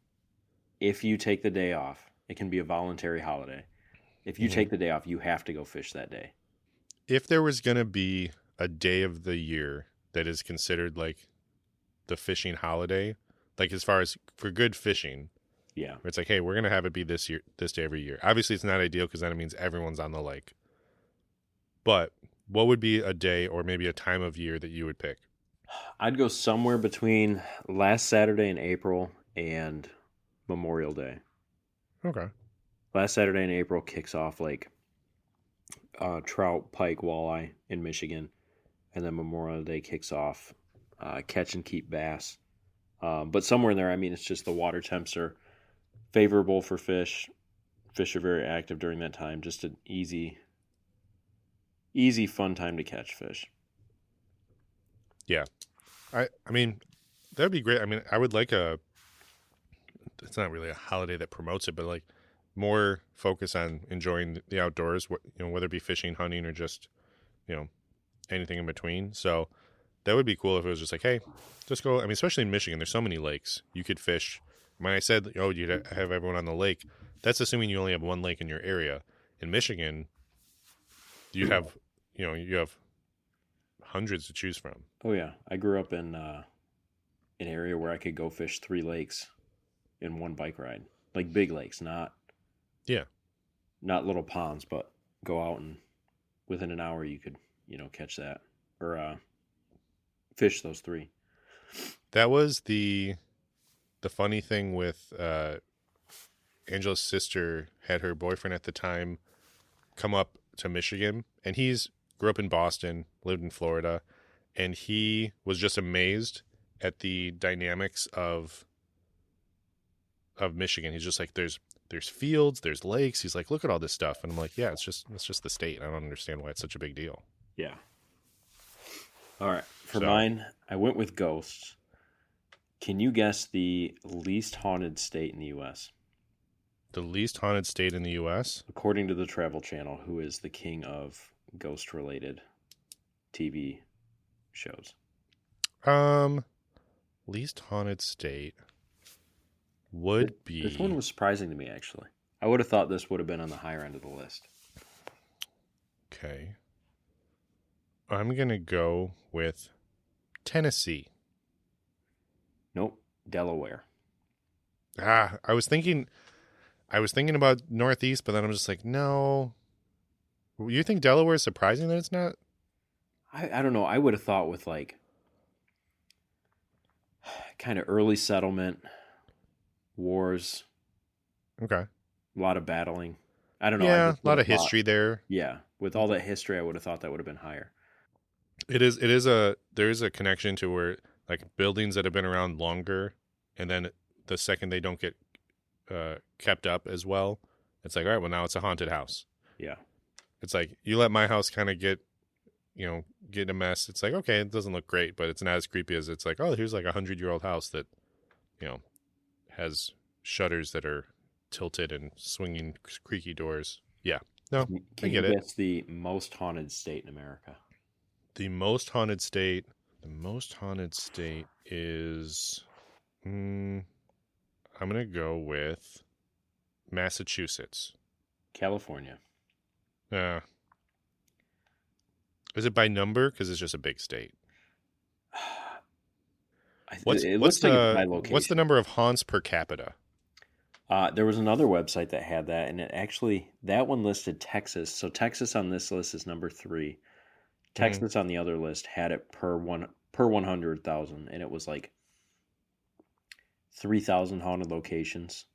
if you take the day off, it can be a voluntary holiday. If you take the day off, you have to go fish that day. If there was going to be a day of the year that is considered like the fishing holiday, like as far as for good fishing, yeah, where it's like, hey, we're going to have it be this day every year. Obviously, it's not ideal because then it means everyone's on the lake. But what would be a day or maybe a time of year that you would pick? I'd go somewhere between last Saturday in April and Memorial Day. Okay. Last Saturday in April kicks off like trout, pike, walleye in Michigan, and then Memorial Day kicks off catch and keep bass. But somewhere in there, I mean, it's just the water temps are favorable for fish. Fish are very active during that time. Just an easy, fun time to catch fish. Yeah. I mean, that would be great. I mean, I would like it's not really a holiday that promotes it, but like more focus on enjoying the outdoors, whether it be fishing, hunting, or just, anything in between. So that would be cool if it was just like, hey, just go. I mean, especially in Michigan, there's so many lakes you could fish. When I said, you'd have everyone on the lake, that's assuming you only have one lake in your area. In Michigan, you have hundreds to choose from. Oh yeah, I grew up in an area where I could go fish 3 lakes in one bike ride, like big lakes, not little ponds, but go out and within an hour you could catch that or fish those 3. That was the funny thing with Angela's sister had her boyfriend at the time come up to Michigan, and grew up in Boston, lived in Florida, and he was just amazed at the dynamics of Michigan. He's just like, there's fields, there's lakes. He's like, look at all this stuff, and I'm like, yeah, it's just the state. I don't understand why it's such a big deal. Yeah. All right, for mine, I went with ghosts. Can you guess the least haunted state in the U.S.? The least haunted state in the U.S.? According to the Travel Channel, who is the king of ghost-related TV shows. Least haunted state. would This one be was surprising to me, actually. I would have thought this would have been on the higher end of the list. okay. I'm gonna go with Tennessee. Nope, Delaware. I was thinking about Northeast, but then I'm just like, no. You think Delaware is surprising that it's not? I don't know. I would have thought with like kind of early settlement, wars, Okay. a lot of battling. I don't know. I Yeah, just a would lot have of thought, history there. yeah, with all that history, I would have thought that would have been higher. There is a connection to where like buildings that have been around longer, and then the second they don't get kept up as well, it's like, all right, well now it's a haunted house. Yeah. It's like you let my house kind of get in a mess. It's like, okay, it doesn't look great, but it's not as creepy as it's like, oh, here's like 100-year-old house that, has shutters that are tilted and swinging creaky doors. Yeah, no, Can I get you it. guess the most haunted state in America? The most haunted state. The most haunted state is. I'm gonna go with Massachusetts. California. Uh, is it by number? Because it's just a big state. It looks like it's by location. What's the number of haunts per capita? There was another website that had that, and that one listed Texas. So Texas on this list is number 3. Texas on the other list had it per 100,000, and it was like 3,000 haunted locations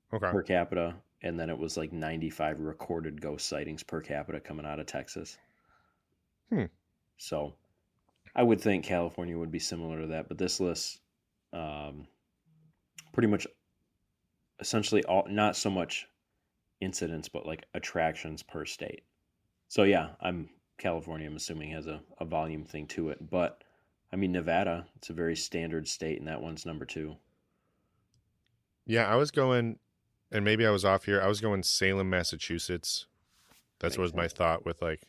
per capita, and then it was like 95 recorded ghost sightings per capita coming out of Texas. So I would think California would be similar to that, but this list pretty much essentially not so much incidents, but like attractions per state. So yeah, California, I'm assuming, has a volume thing to it. But I mean, Nevada, it's a very standard state, and that one's number 2. Yeah, I was going, and maybe I was off here. I was going Salem, Massachusetts. That's what was my thought with like,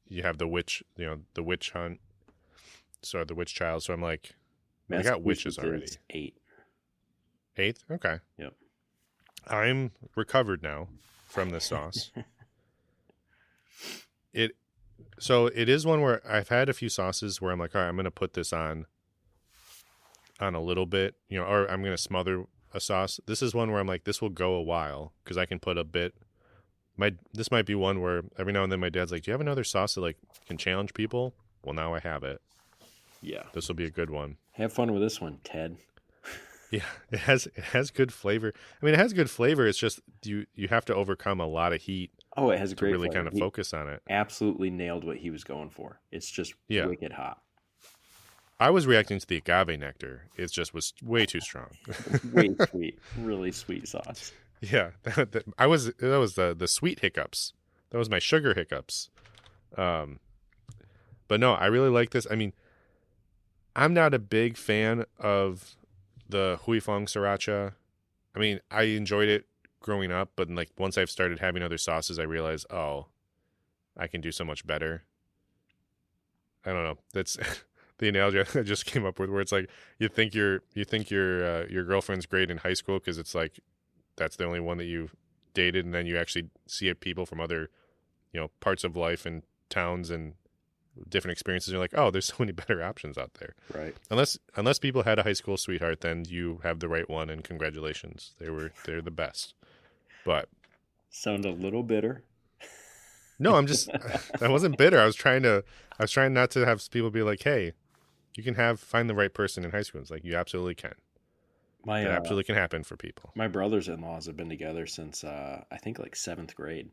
you have the witch, the witch hunt. So the witch trials. So I'm like, I got witches already. 8. 8th? Okay. Yep. I'm recovered now from this sauce. So it is one where I've had a few sauces where I'm like, all right, I'm going to put this on a little bit, or I'm going to smother a sauce. This is one where I'm like, this will go a while because I can put a bit. This might be one where every now and then my dad's like, do you have another sauce that like can challenge people? Well, now I have it. Yeah. This will be a good one. Have fun with this one, Ted. Yeah, it has good flavor. I mean, it has good flavor. It's just you have to overcome a lot of heat. Oh, it has to great really flavor. kind of focus on it. Absolutely nailed what he was going for. It's just wicked hot. I was reacting to the agave nectar. It just was way too strong. Way sweet, really sweet sauce. Yeah, that was the sweet hiccups. That was my sugar hiccups. But no, I really like this. I mean, I'm not a big fan of the Hui Fong Sriracha. I mean, I enjoyed it growing up, but like once I've started having other sauces, I realize, oh, I can do so much better. I don't know. That's the analogy I just came up with, where it's like you think your girlfriend's great in high school because it's like that's the only one that you dated, and then you actually see people from other parts of life and towns and different experiences. You're like, oh, there's so many better options out there. Right. Unless people had a high school sweetheart, then you have the right one, and congratulations, they're the best. But sound a little bitter. No, I wasn't bitter. I was trying not to have people be like, hey, you can find the right person in high school. It's like, you absolutely can. It absolutely can happen for people. My brothers-in-laws have been together since I think like 7th grade.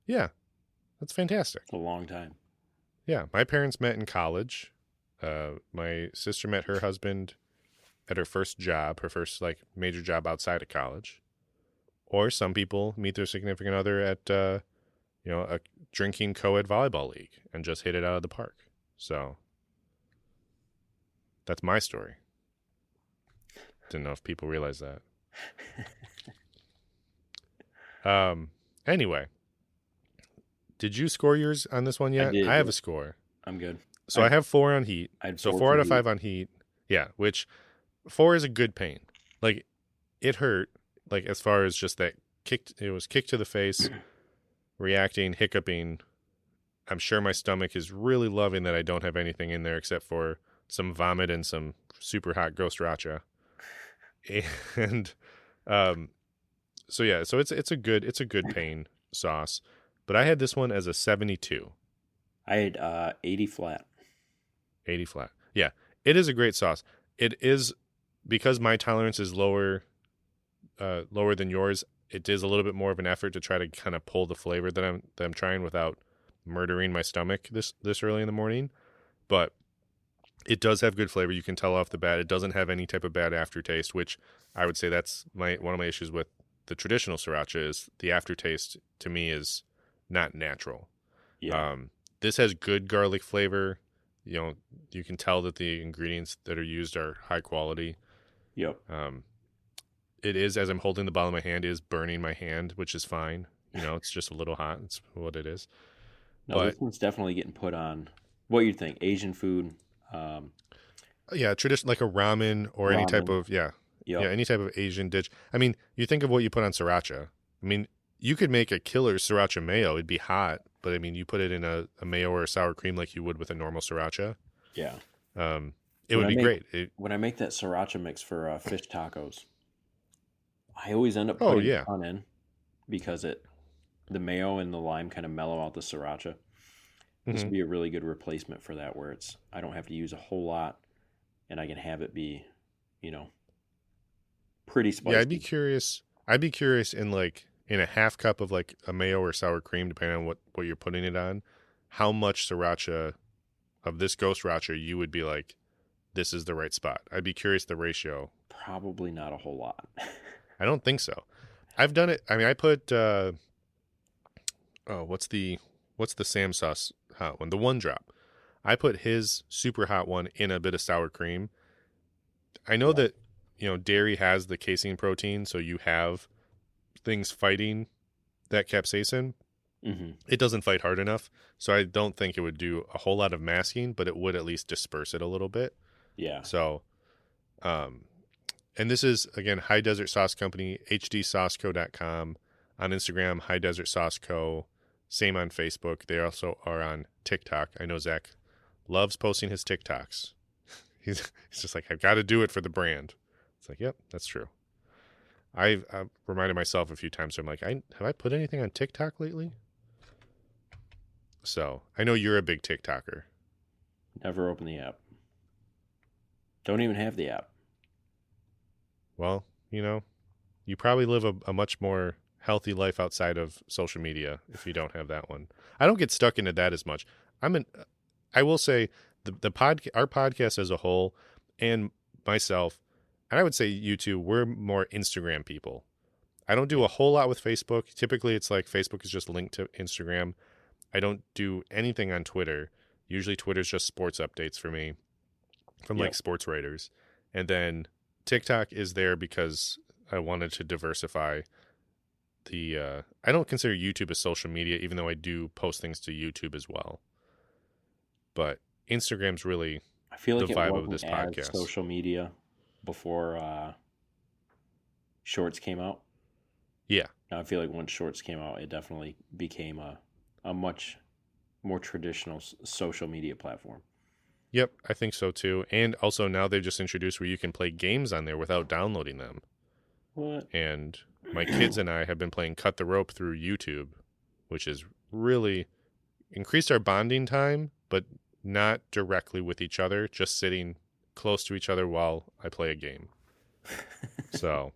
Yeah, that's fantastic. It's a long time. Yeah, my parents met in college. My sister met her husband at her first job, her first like major job outside of college. Or some people meet their significant other at a drinking co-ed volleyball league and just hit it out of the park. So that's my story. Didn't know if people realize that. Anyway, did you score yours on this one yet? I have a score. I'm good. So I have 4 on heat. So 4 out of 5 on heat. Yeah, which 4 is a good pain. Like, it hurt. Like as far as just that it was kicked to the face, reacting, hiccuping. I'm sure my stomach is really loving that I don't have anything in there except for some vomit and some super hot ghost Racha. And so yeah, so it's a good pain sauce. But I had this one as a 72. I had 80 flat. 80 flat. Yeah, it is a great sauce. It is, because my tolerance is lower than yours. It is a little bit more of an effort to try to kind of pull the flavor that I'm trying without murdering my stomach this early in the morning. But it does have good flavor. You can tell off the bat. It doesn't have any type of bad aftertaste, which I would say that's one of my issues with the traditional sriracha is the aftertaste to me is not natural. Yeah. This has good garlic flavor. You can tell that the ingredients that are used are high quality. Yep. It is, as I'm holding the bottle of my hand, is burning my hand, which is fine. It's just a little hot. It's what it is. No, this one's definitely getting put on. What you think? Asian food? Yeah, tradition like a ramen or any type of any type of Asian dish. I mean, you think of what you put on sriracha. I mean, you could make a killer sriracha mayo. It'd be hot, but I mean, you put it in a mayo or a sour cream like you would with a normal sriracha. Yeah. It would be great. When I make that sriracha mix for fish tacos, I always end up putting a ton in because the mayo and the lime kind of mellow out the sriracha. This would be a really good replacement for that, where I don't have to use a whole lot, and I can have it be, pretty spicy. Yeah, I'd be curious in a half cup of like a mayo or sour cream, depending on what you're putting it on, how much sriracha of this ghost sriracha you would be like, this is the right spot. I'd be curious the ratio. Probably not a whole lot. I don't think so. I've done it. I mean, I put what's the Sam sauce hot one? The One Drop. I put his super hot one in a bit of sour cream. I know that dairy has the casein protein, so you have things fighting that capsaicin. Mm-hmm. It doesn't fight hard enough, so I don't think it would do a whole lot of masking, but it would at least disperse it a little bit. Yeah. So, and this is, again, High Desert Sauce Company, hdsauceco.com. On Instagram, High Desert Sauce Co. Same on Facebook. They also are on TikTok. I know Zach loves posting his TikToks. He's just like, I've got to do it for the brand. It's like, yep, that's true. I've reminded myself a few times, so I'm like, have I put anything on TikTok lately? So I know you're a big TikToker. Never open the app. Don't even have the app. Well, you probably live a much more healthy life outside of social media if you don't have that one. I don't get stuck into that as much. I will say our podcast as a whole, and myself, and I would say you too, we're more Instagram people. I don't do a whole lot with Facebook. Typically it's like Facebook is just linked to Instagram. I don't do anything on Twitter. Usually Twitter's just sports updates for me from like sports writers. And then TikTok is there because I wanted to diversify I don't consider YouTube a social media, even though I do post things to YouTube as well. But Instagram's really I feel like the vibe of this as podcast. Social media before Shorts came out. Yeah. Now I feel like once Shorts came out, it definitely became a much more traditional social media platform. Yep, I think so too. And also now they've just introduced where you can play games on there without downloading them. What? And my kids and I have been playing Cut the Rope through YouTube, which has really increased our bonding time, but not directly with each other, just sitting close to each other while I play a game. So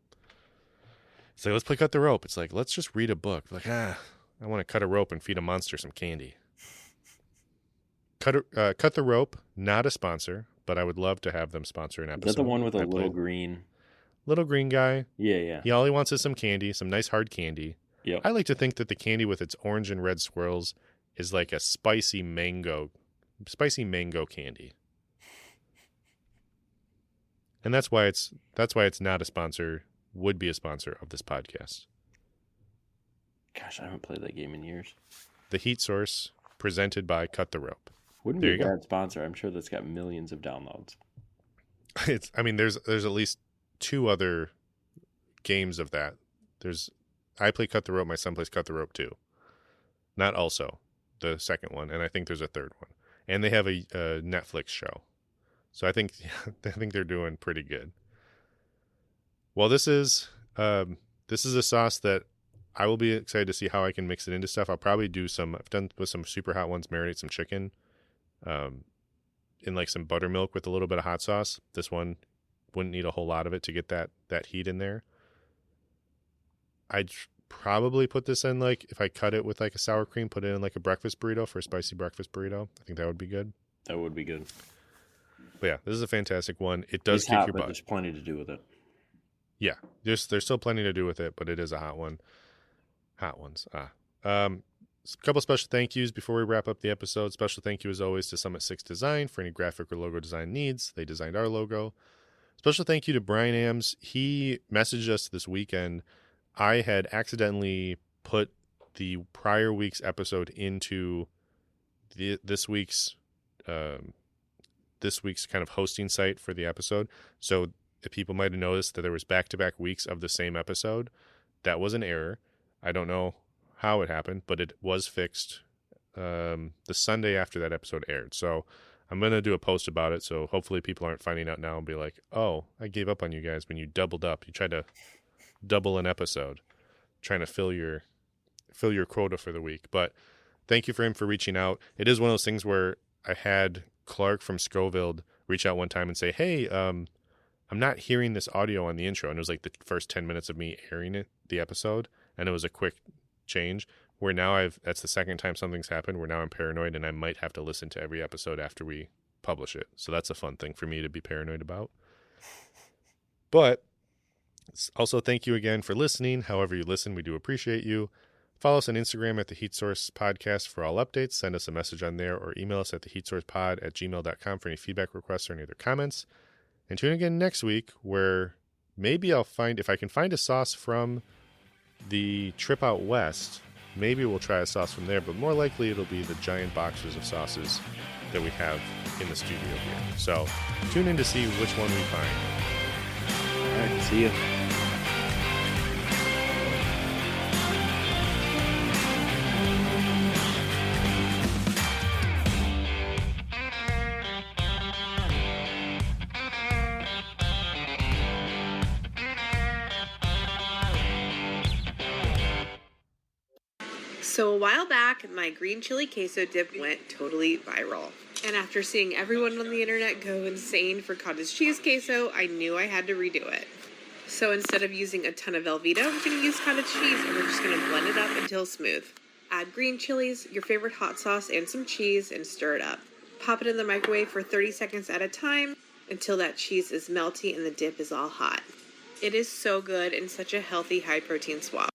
it's like, let's play Cut the Rope. It's like, let's just read a book. Like, I want to cut a rope and feed a monster some candy. Cut the Rope, not a sponsor, but I would love to have them sponsor an episode. Is that the one with a little green guy? Yeah. All he wants is some candy, some nice hard candy. Yep. I like to think that the candy with its orange and red swirls is like a spicy mango candy. And that's why it's not a sponsor, would be a sponsor of this podcast. Gosh, I haven't played that game in years. The Heat Source, presented by Cut the Rope. Wouldn't be a bad sponsor. I'm sure that's got millions of downloads. There's at least two other games of that. I play Cut the Rope. My son plays Cut the Rope too. Not also the second one, and I think there's a third one. And they have a Netflix show. So I think they're doing pretty good. Well, this is a sauce that I will be excited to see how I can mix it into stuff. I'll probably do I've done with some super hot ones, marinate some chicken in like some buttermilk with a little bit of hot sauce. This one wouldn't need a whole lot of it to get that heat in there. I'd probably put this in, like, if I cut it with like a sour cream, put it in like a breakfast burrito for a spicy breakfast burrito. I think that would be good. That would be good. But yeah, this is a fantastic one. It does kick your butt. There's plenty to do with it. Yeah, there's still plenty to do with it, but it is a hot one. Hot ones. A couple special thank yous before we wrap up the episode. Special thank you, as always, to Summit 6 Design for any graphic or logo design needs. They designed our logo. Special thank you to Brian Ams. He messaged us this weekend. I had accidentally put the prior week's episode into this week's kind of hosting site for the episode. So if people might have noticed that there was back-to-back weeks of the same episode. That was an error. I don't know how it happened, but it was fixed the Sunday after that episode aired. So I'm going to do a post about it, so hopefully people aren't finding out now and be like, oh, I gave up on you guys when you doubled up. You tried to double an episode, trying to fill your quota for the week. But thank you for him for reaching out. It is one of those things where I had Clark from Scoville reach out one time and say, hey, I'm not hearing this audio on the intro. And it was like the first 10 minutes of me airing the episode. And it was a quick change where now that's the second time something's happened where now I'm paranoid and I might have to listen to every episode after we publish it. So that's a fun thing for me to be paranoid about. But also, thank you again for listening. However you listen, we do appreciate you. Follow us on Instagram at the Heat Source Podcast for all updates. Send us a message on there or email us at theheatsourcepod@gmail.com for any feedback requests or any other comments. And tune in again next week where maybe I'll find, if I can find a sauce from the trip out west, maybe we'll try a sauce from there, but more likely it'll be the giant boxes of sauces that we have in the studio here. So tune in to see which one we find. All right, see you. So a while back, my green chili queso dip went totally viral. And after seeing everyone on the internet go insane for cottage cheese queso, I knew I had to redo it. So instead of using a ton of Velveeta, we're going to use cottage cheese and we're just going to blend it up until smooth. Add green chilies, your favorite hot sauce, and some cheese and stir it up. Pop it in the microwave for 30 seconds at a time until that cheese is melty and the dip is all hot. It is so good and such a healthy, high-protein swap.